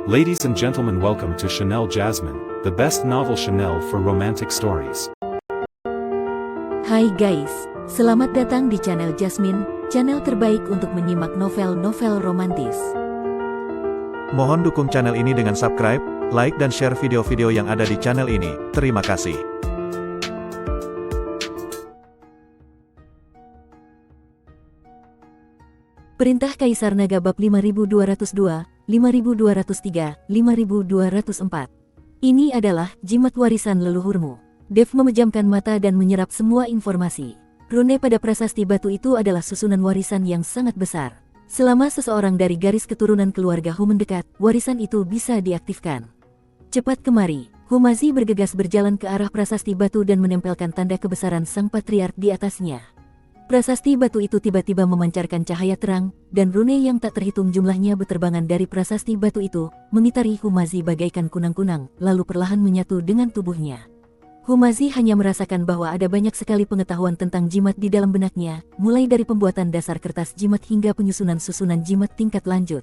Ladies and gentlemen, welcome to Chanel Jasmine, the best novel Chanel for romantic stories. Hai guys, selamat datang di channel Jasmine, channel terbaik untuk menyimak novel-novel romantis. Mohon dukung channel ini dengan subscribe, like dan share video-video yang ada di channel ini. Terima kasih. Perintah Kaisar Naga bab 5202, 5203, 5204. Ini adalah jimat warisan leluhurmu. Dev memejamkan mata dan menyerap semua informasi. Rune pada prasasti batu itu adalah susunan warisan yang sangat besar. Selama seseorang dari garis keturunan keluarga Hu mendekat, warisan itu bisa diaktifkan. Cepat kemari. Humazi bergegas berjalan ke arah prasasti batu dan menempelkan tanda kebesaran sang patriark di atasnya. Prasasti batu itu tiba-tiba memancarkan cahaya terang, dan rune yang tak terhitung jumlahnya berterbangan dari prasasti batu itu, mengitari Humazi bagaikan kunang-kunang, lalu perlahan menyatu dengan tubuhnya. Humazi hanya merasakan bahwa ada banyak sekali pengetahuan tentang jimat di dalam benaknya, mulai dari pembuatan dasar kertas jimat hingga penyusunan susunan jimat tingkat lanjut.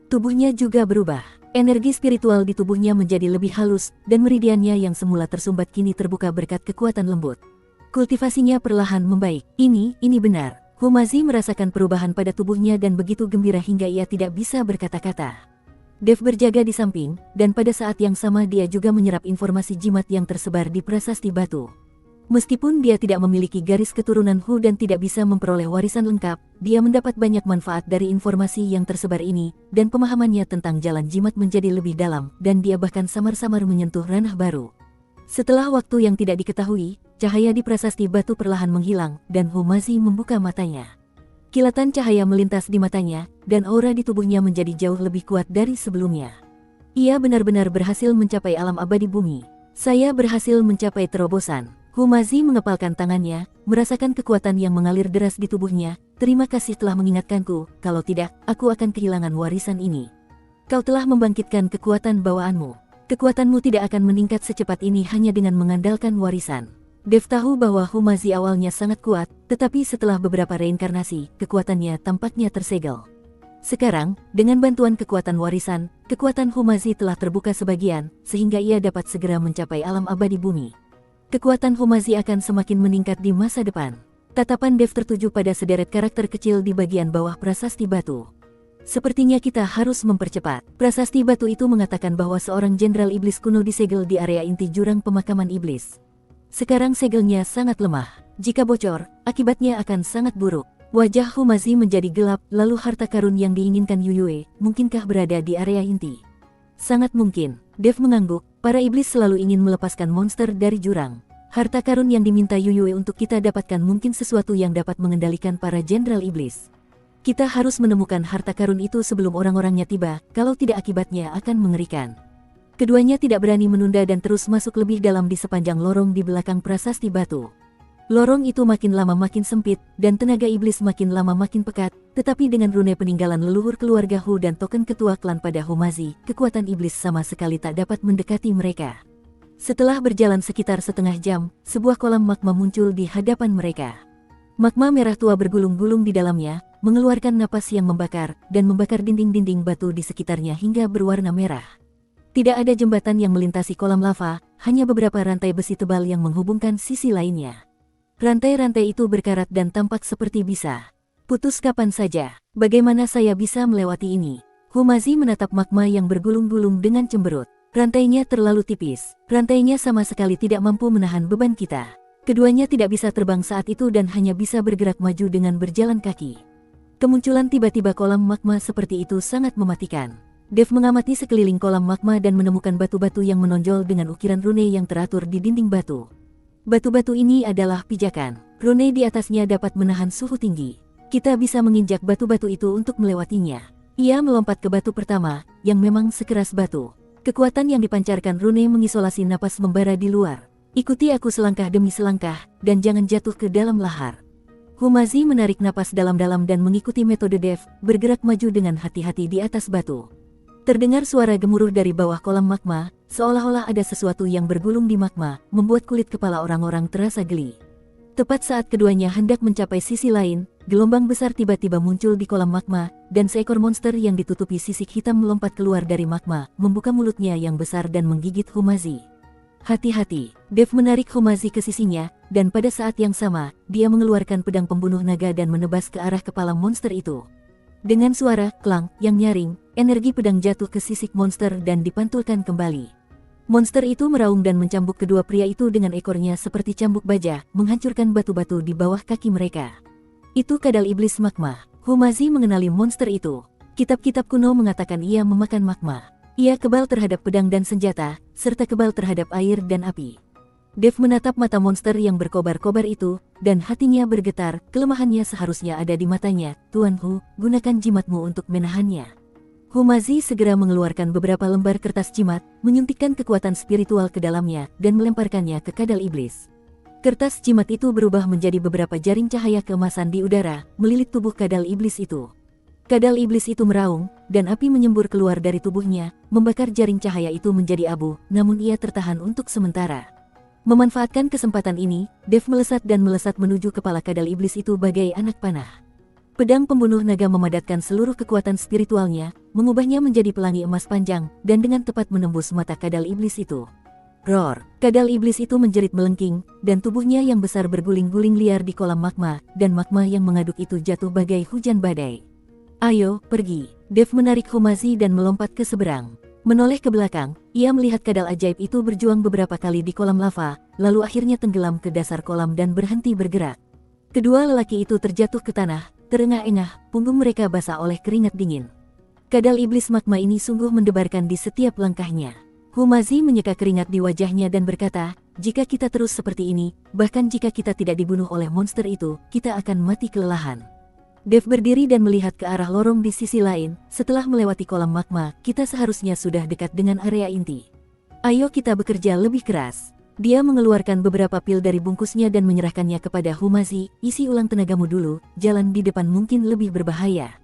Tubuhnya juga berubah. Energi spiritual di tubuhnya menjadi lebih halus, dan meridiannya yang semula tersumbat kini terbuka berkat kekuatan lembut. Kultivasinya perlahan membaik. Ini benar. Humazi merasakan perubahan pada tubuhnya dan begitu gembira hingga ia tidak bisa berkata-kata. Dev berjaga di samping, dan pada saat yang sama dia juga menyerap informasi jimat yang tersebar di prasasti batu. Meskipun dia tidak memiliki garis keturunan Hu dan tidak bisa memperoleh warisan lengkap, dia mendapat banyak manfaat dari informasi yang tersebar ini, dan pemahamannya tentang jalan jimat menjadi lebih dalam, dan dia bahkan samar-samar menyentuh ranah baru. Setelah waktu yang tidak diketahui, cahaya di prasasti batu perlahan menghilang, dan Humazi membuka matanya. Kilatan cahaya melintas di matanya, dan aura di tubuhnya menjadi jauh lebih kuat dari sebelumnya. Ia benar-benar berhasil mencapai alam abadi bumi. Saya berhasil mencapai terobosan. Humazi mengepalkan tangannya, merasakan kekuatan yang mengalir deras di tubuhnya. Terima kasih telah mengingatkanku, kalau tidak, aku akan kehilangan warisan ini. Kau telah membangkitkan kekuatan bawaanmu. Kekuatanmu tidak akan meningkat secepat ini hanya dengan mengandalkan warisan. Dev tahu bahwa Humazi awalnya sangat kuat, tetapi setelah beberapa reinkarnasi, kekuatannya tampaknya tersegel. Sekarang, dengan bantuan kekuatan warisan, kekuatan Humazi telah terbuka sebagian, sehingga ia dapat segera mencapai alam abadi bumi. Kekuatan Humazi akan semakin meningkat di masa depan. Tatapan Dev tertuju pada sederet karakter kecil di bagian bawah prasasti batu. Sepertinya kita harus mempercepat. Prasasti batu itu mengatakan bahwa seorang jenderal iblis kuno disegel di area inti jurang pemakaman iblis. Sekarang segelnya sangat lemah. Jika bocor, akibatnya akan sangat buruk. Wajah Humazi menjadi gelap, lalu harta karun yang diinginkan Yuyue, mungkinkah berada di area inti? Sangat mungkin. Dev mengangguk, para iblis selalu ingin melepaskan monster dari jurang. Harta karun yang diminta Yuyue untuk kita dapatkan mungkin sesuatu yang dapat mengendalikan para jenderal iblis. Kita harus menemukan harta karun itu sebelum orang-orangnya tiba, kalau tidak akibatnya akan mengerikan. Keduanya tidak berani menunda dan terus masuk lebih dalam di sepanjang lorong di belakang prasasti batu. Lorong itu makin lama makin sempit, dan tenaga iblis makin lama makin pekat, tetapi dengan rune peninggalan leluhur keluarga Hu dan token ketua klan pada Humazi, kekuatan iblis sama sekali tak dapat mendekati mereka. Setelah berjalan sekitar setengah jam, sebuah kolam magma muncul di hadapan mereka. Magma merah tua bergulung-gulung di dalamnya, mengeluarkan napas yang membakar, dan membakar dinding-dinding batu di sekitarnya hingga berwarna merah. Tidak ada jembatan yang melintasi kolam lava, hanya beberapa rantai besi tebal yang menghubungkan sisi lainnya. Rantai-rantai itu berkarat dan tampak seperti bisa putus kapan saja. Bagaimana saya bisa melewati ini? Humazi menatap magma yang bergulung-gulung dengan cemberut. Rantainya terlalu tipis. Rantainya sama sekali tidak mampu menahan beban kita. Keduanya tidak bisa terbang saat itu dan hanya bisa bergerak maju dengan berjalan kaki. Kemunculan tiba-tiba kolam magma seperti itu sangat mematikan. Dev mengamati sekeliling kolam magma dan menemukan batu-batu yang menonjol dengan ukiran rune yang teratur di dinding batu. Batu-batu ini adalah pijakan. Rune di atasnya dapat menahan suhu tinggi. Kita bisa menginjak batu-batu itu untuk melewatinya. Ia melompat ke batu pertama, yang memang sekeras batu. Kekuatan yang dipancarkan rune mengisolasi napas membara di luar. Ikuti aku selangkah demi selangkah, dan jangan jatuh ke dalam lahar. Humazi menarik napas dalam-dalam dan mengikuti metode Dev, bergerak maju dengan hati-hati di atas batu. Terdengar suara gemuruh dari bawah kolam magma, seolah-olah ada sesuatu yang bergulung di magma, membuat kulit kepala orang-orang terasa geli. Tepat saat keduanya hendak mencapai sisi lain, gelombang besar tiba-tiba muncul di kolam magma, dan seekor monster yang ditutupi sisik hitam melompat keluar dari magma, membuka mulutnya yang besar dan menggigit Humazi. Hati-hati, Dev menarik Humazi ke sisinya, dan pada saat yang sama, dia mengeluarkan pedang pembunuh naga dan menebas ke arah kepala monster itu. Dengan suara klang yang nyaring, energi pedang jatuh ke sisik monster dan dipantulkan kembali. Monster itu meraung dan mencambuk kedua pria itu dengan ekornya seperti cambuk baja, menghancurkan batu-batu di bawah kaki mereka. Itu kadal iblis magma. Humazi mengenali monster itu. Kitab-kitab kuno mengatakan ia memakan magma. Ia kebal terhadap pedang dan senjata, serta kebal terhadap air dan api. Dev menatap mata monster yang berkobar-kobar itu, dan hatinya bergetar. Kelemahannya seharusnya ada di matanya. Tuan Hu, gunakan jimatmu untuk menahannya. Humazi segera mengeluarkan beberapa lembar kertas jimat, menyuntikkan kekuatan spiritual ke dalamnya, dan melemparkannya ke kadal iblis. Kertas jimat itu berubah menjadi beberapa jaring cahaya keemasan di udara, melilit tubuh kadal iblis itu. Kadal iblis itu meraung, dan api menyembur keluar dari tubuhnya, membakar jaring cahaya itu menjadi abu, namun ia tertahan untuk sementara. Memanfaatkan kesempatan ini, Dev melesat dan melesat menuju kepala kadal iblis itu bagai anak panah. Pedang pembunuh naga memadatkan seluruh kekuatan spiritualnya, mengubahnya menjadi pelangi emas panjang, dan dengan tepat menembus mata kadal iblis itu. Roar! Kadal iblis itu menjerit melengking, dan tubuhnya yang besar berguling-guling liar di kolam magma, dan magma yang mengaduk itu jatuh bagai hujan badai. Ayo, pergi! Dev menarik Humazi dan melompat ke seberang. Menoleh ke belakang, ia melihat kadal ajaib itu berjuang beberapa kali di kolam lava, lalu akhirnya tenggelam ke dasar kolam dan berhenti bergerak. Kedua lelaki itu terjatuh ke tanah, terengah-engah, punggung mereka basah oleh keringat dingin. Kadal iblis magma ini sungguh mendebarkan di setiap langkahnya. Humazi menyeka keringat di wajahnya dan berkata, jika kita terus seperti ini, bahkan jika kita tidak dibunuh oleh monster itu, kita akan mati kelelahan. Dev berdiri dan melihat ke arah lorong di sisi lain. Setelah melewati kolam magma, kita seharusnya sudah dekat dengan area inti. Ayo kita bekerja lebih keras. Dia mengeluarkan beberapa pil dari bungkusnya dan menyerahkannya kepada Humazi. Isi ulang tenagamu dulu, jalan di depan mungkin lebih berbahaya.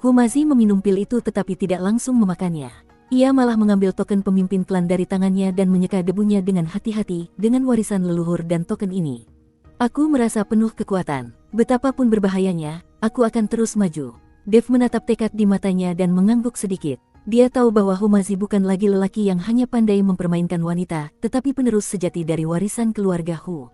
Humazi meminum pil itu tetapi tidak langsung memakannya. Ia malah mengambil token pemimpin klan dari tangannya dan menyeka debunya dengan hati-hati. Dengan warisan leluhur dan token ini, aku merasa penuh kekuatan. Betapapun berbahayanya, aku akan terus maju. Dev menatap tekad di matanya dan mengangguk sedikit. Dia tahu bahwa Humazi bukan lagi lelaki yang hanya pandai mempermainkan wanita, tetapi penerus sejati dari warisan keluarga Hu.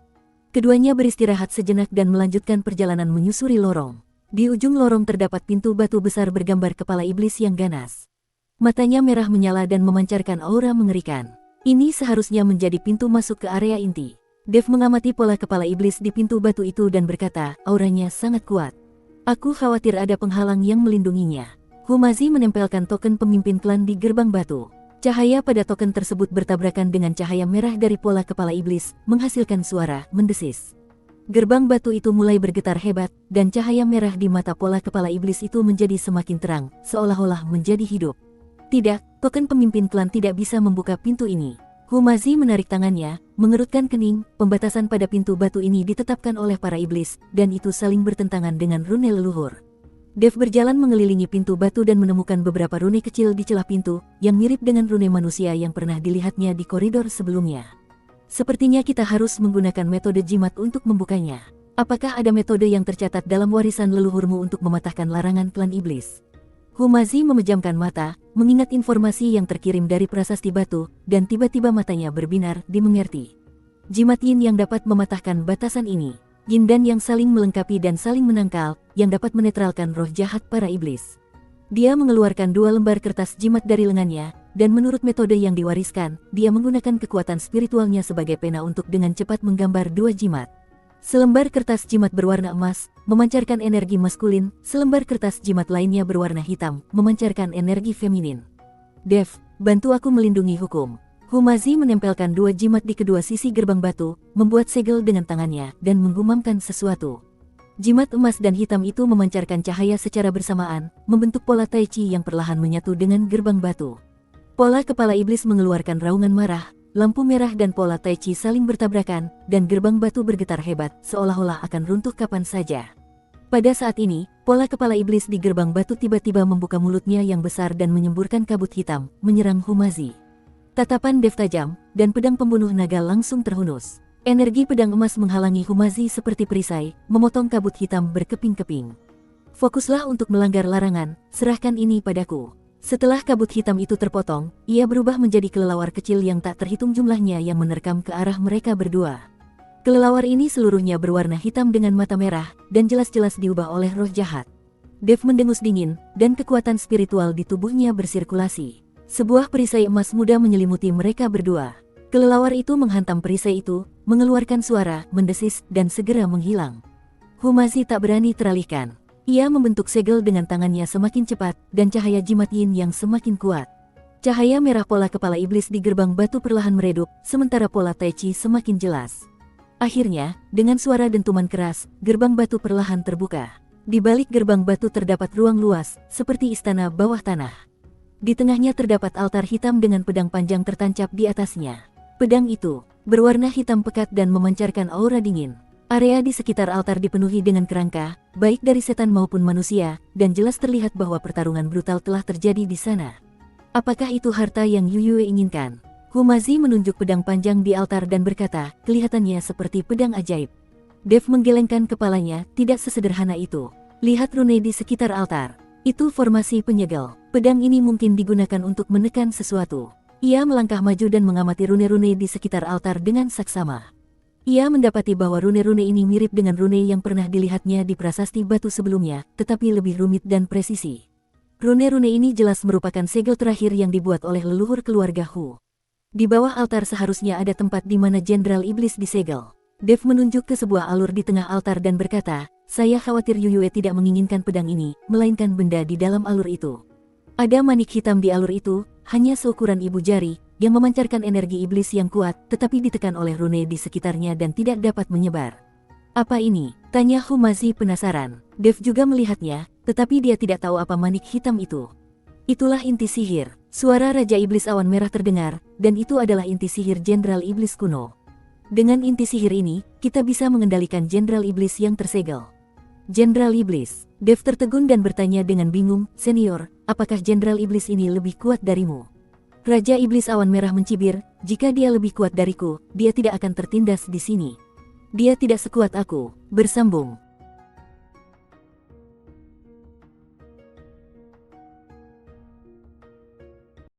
Keduanya beristirahat sejenak dan melanjutkan perjalanan menyusuri lorong. Di ujung lorong terdapat pintu batu besar bergambar kepala iblis yang ganas. Matanya merah menyala dan memancarkan aura mengerikan. Ini seharusnya menjadi pintu masuk ke area inti. Dev mengamati pola kepala iblis di pintu batu itu dan berkata, auranya sangat kuat. Aku khawatir ada penghalang yang melindunginya. Humazi menempelkan token pemimpin klan di gerbang batu. Cahaya pada token tersebut bertabrakan dengan cahaya merah dari pola kepala iblis, menghasilkan suara mendesis. Gerbang batu itu mulai bergetar hebat, dan cahaya merah di mata pola kepala iblis itu menjadi semakin terang, seolah-olah menjadi hidup. Tidak, token pemimpin klan tidak bisa membuka pintu ini. Humazi menarik tangannya, mengerutkan kening. Pembatasan pada pintu batu ini ditetapkan oleh para iblis, dan itu saling bertentangan dengan rune leluhur. Dev berjalan mengelilingi pintu batu dan menemukan beberapa rune kecil di celah pintu, yang mirip dengan rune manusia yang pernah dilihatnya di koridor sebelumnya. Sepertinya kita harus menggunakan metode jimat untuk membukanya. Apakah ada metode yang tercatat dalam warisan leluhurmu untuk mematahkan larangan klan iblis? Humazi memejamkan mata, mengingat informasi yang terkirim dari prasasti batu, dan tiba-tiba matanya berbinar, dimengerti. Jimat yin yang dapat mematahkan batasan ini. Yin dan yang saling melengkapi dan saling menangkal, yang dapat menetralkan roh jahat para iblis. Dia mengeluarkan 2 lembar kertas jimat dari lengannya, dan menurut metode yang diwariskan, dia menggunakan kekuatan spiritualnya sebagai pena untuk dengan cepat menggambar 2 jimat. Selembar kertas jimat berwarna emas, memancarkan energi maskulin, selembar kertas jimat lainnya berwarna hitam, memancarkan energi feminin. Dev, bantu aku melindungi hukum. Humazi menempelkan 2 jimat di kedua sisi gerbang batu, membuat segel dengan tangannya, dan menggumamkan sesuatu. Jimat emas dan hitam itu memancarkan cahaya secara bersamaan, membentuk pola tai chi yang perlahan menyatu dengan gerbang batu. Pola kepala iblis mengeluarkan raungan marah, lampu merah dan pola tai chi saling bertabrakan, dan gerbang batu bergetar hebat, seolah-olah akan runtuh kapan saja. Pada saat ini, pola kepala iblis di gerbang batu tiba-tiba membuka mulutnya yang besar dan menyemburkan kabut hitam, menyerang Humazi. Tatapan Dev tajam, dan pedang pembunuh naga langsung terhunus. Energi pedang emas menghalangi Humazi seperti perisai, memotong kabut hitam berkeping-keping. Fokuslah untuk melanggar larangan, serahkan ini padaku. Setelah kabut hitam itu terpotong, ia berubah menjadi kelelawar kecil yang tak terhitung jumlahnya yang menerkam ke arah mereka berdua. Kelelawar ini seluruhnya berwarna hitam dengan mata merah, dan jelas-jelas diubah oleh roh jahat. Dev mendengus dingin, dan kekuatan spiritual di tubuhnya bersirkulasi. Sebuah perisai emas muda menyelimuti mereka berdua. Kelelawar itu menghantam perisai itu, mengeluarkan suara, mendesis, dan segera menghilang. Humazi tak berani teralihkan. Ia membentuk segel dengan tangannya semakin cepat, dan cahaya jimat yin yang semakin kuat. Cahaya merah pola kepala iblis di gerbang batu perlahan meredup, sementara pola Tai Chi semakin jelas. Akhirnya, dengan suara dentuman keras, gerbang batu perlahan terbuka. Di balik gerbang batu terdapat ruang luas, seperti istana bawah tanah. Di tengahnya terdapat altar hitam dengan pedang panjang tertancap di atasnya. Pedang itu berwarna hitam pekat dan memancarkan aura dingin. Area di sekitar altar dipenuhi dengan kerangka, baik dari setan maupun manusia, dan jelas terlihat bahwa pertarungan brutal telah terjadi di sana. Apakah itu harta yang Yuyue inginkan? Humazi menunjuk pedang panjang di altar dan berkata, kelihatannya seperti pedang ajaib. Dev menggelengkan kepalanya, tidak sesederhana itu. Lihat rune di sekitar altar. Itu formasi penyegel. Pedang ini mungkin digunakan untuk menekan sesuatu. Ia melangkah maju dan mengamati rune-rune di sekitar altar dengan saksama. Ia mendapati bahwa rune-rune ini mirip dengan rune yang pernah dilihatnya di prasasti batu sebelumnya, tetapi lebih rumit dan presisi. Rune-rune ini jelas merupakan segel terakhir yang dibuat oleh leluhur keluarga Hu. Di bawah altar seharusnya ada tempat di mana Jenderal Iblis disegel. Dev menunjuk ke sebuah alur di tengah altar dan berkata, saya khawatir Yuyue tidak menginginkan pedang ini, melainkan benda di dalam alur itu. Ada manik hitam di alur itu, hanya seukuran ibu jari, yang memancarkan energi iblis yang kuat, tetapi ditekan oleh rune di sekitarnya dan tidak dapat menyebar. Apa ini? Tanya Humazi penasaran. Dev juga melihatnya, tetapi dia tidak tahu apa manik hitam itu. Itulah inti sihir. Suara Raja Iblis Awan Merah terdengar, dan itu adalah inti sihir Jenderal Iblis kuno. Dengan inti sihir ini, kita bisa mengendalikan Jenderal Iblis yang tersegel. Jenderal Iblis. Dev tertegun dan bertanya dengan bingung, senior, apakah Jenderal Iblis ini lebih kuat darimu? Raja Iblis Awan Merah mencibir, jika dia lebih kuat dariku, dia tidak akan tertindas di sini. Dia tidak sekuat aku. Bersambung.